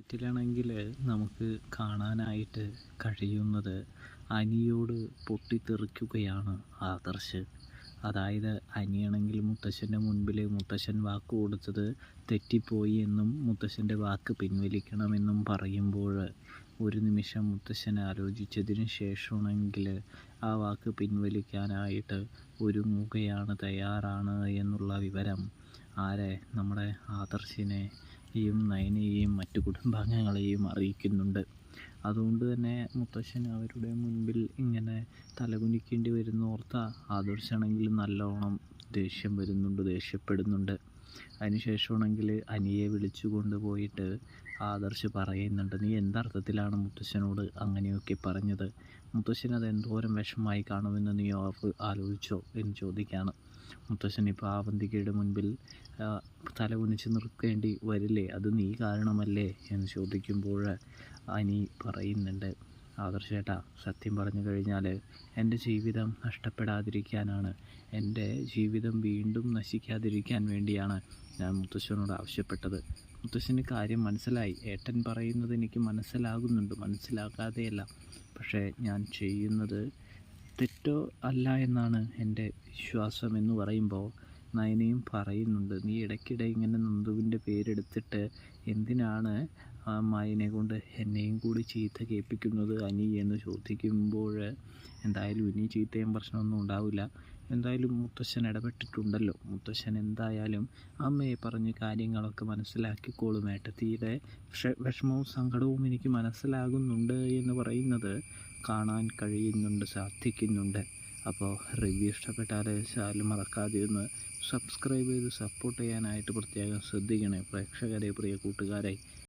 നാട്ടിലാണെങ്കിൽ നമുക്ക് കാണാനായിട്ട് കഴിയുന്നത് അനിയോട് പൊട്ടിത്തെറിക്കുകയാണ് ആദർശ്. അതായത് അനിയാണെങ്കിൽ മുത്തശ്ശൻ്റെ മുൻപിൽ മുത്തശ്ശൻ വാക്ക് കൊടുത്തത് തെറ്റിപ്പോയി എന്നും മുത്തശ്ശൻ്റെ വാക്ക് പിൻവലിക്കണമെന്നും പറയുമ്പോൾ ഒരു നിമിഷം മുത്തശ്ശൻ ആലോചിച്ചതിന് ശേഷമാണെങ്കിൽ ആ വാക്ക് പിൻവലിക്കാനായിട്ട് ഒരുങ്ങുകയാണ്, തയ്യാറാണ് എന്നുള്ള വിവരം നമ്മുടെ ആദർശിനെയും നയനയെയും മറ്റു കുടുംബാംഗങ്ങളെയും അറിയിക്കുന്നുണ്ട്. അതുകൊണ്ട് തന്നെ മുത്തശ്ശൻ അവരുടെ മുൻപിൽ ഇങ്ങനെ തലകുനിക്കേണ്ടി വരുന്നോർത്ത ആദർശാണെങ്കിൽ നല്ലോണം ദേഷ്യപ്പെടുന്നുണ്ട്. അതിനുശേഷമാണെങ്കിൽ അനിയെ വിളിച്ചു കൊണ്ടുപോയിട്ട് ആദർശ് പറയുന്നുണ്ട്, നീ എന്തർത്ഥത്തിലാണ് മുത്തശ്ശനോട് അങ്ങനെയൊക്കെ പറഞ്ഞത്? മുത്തശ്ശൻ അത് എന്തോരം വിഷമമായി കാണുമെന്ന് നീ ആലോചിച്ചോ എന്ന് ചോദിക്കുകയാണ്. മുത്തശ്ശൻ ഇപ്പോൾ അവന്തികയുടെ മുൻപിൽ തല കുനിച്ച് നിൽക്കേണ്ടി വരില്ലേ, അത് നീ കാരണമല്ലേ എന്ന് ചോദിക്കുമ്പോൾ അനി പറയുന്നുണ്ട്, ആദർശേട്ടാ, സത്യം പറഞ്ഞു കഴിഞ്ഞാൽ എൻ്റെ ജീവിതം നഷ്ടപ്പെടാതിരിക്കാനാണ്, എൻ്റെ ജീവിതം വീണ്ടും നശിക്കാതിരിക്കാൻ വേണ്ടിയാണ് ഞാൻ മുത്തശ്ശനോട് ആവശ്യപ്പെട്ടത്. മുത്തശ്ശന് കാര്യം മനസ്സിലായി, ഏട്ടൻ പറയുന്നത് എനിക്ക് മനസ്സിലാകുന്നുണ്ട്, മനസ്സിലാക്കാതെയല്ല. പക്ഷേ ഞാൻ ചെയ്യുന്നത് തെറ്റോ അല്ല എന്നാണ് എൻ്റെ വിശ്വാസം എന്ന് പറയുമ്പോൾ നയനയും പറയുന്നുണ്ട്, നീ ഇടയ്ക്കിടെ ഇങ്ങനെ നന്ദുവിൻ്റെ പേരെടുത്തിട്ട് എന്തിനാണ് ആ മായനെ കൊണ്ട് എന്നെയും കൂടി ചീത്ത കേൾപ്പിക്കുന്നത് അനി എന്ന് ചോദിക്കുമ്പോൾ എന്തായാലും ഇനി ചീത്തയും പ്രശ്നമൊന്നും ഉണ്ടാവില്ല, എന്തായാലും മുത്തശ്ശൻ ഇടപെട്ടിട്ടുണ്ടല്ലോ, മുത്തശ്ശൻ എന്തായാലും അമ്മയെ പറഞ്ഞ് കാര്യങ്ങളൊക്കെ മനസ്സിലാക്കിക്കോളും, ഏട്ടത്തിയുടെ വിഷമവും സങ്കടവും എനിക്ക് മനസ്സിലാകുന്നുണ്ട് എന്ന് പറയുന്നത് കാണാൻ കഴിയുന്നുണ്ട്, സാധിക്കുന്നുണ്ട്. അപ്പോൾ റിവ്യൂ ഇഷ്ടപ്പെട്ടാൽ ചാനൽ മറക്കാതെ ഒന്ന് സബ്സ്ക്രൈബ് ചെയ്ത് സപ്പോർട്ട് ചെയ്യാനായിട്ട് പ്രത്യേകം ശ്രദ്ധിക്കണേ പ്രേക്ഷകരെ, പ്രിയ കൂട്ടുകാരെ.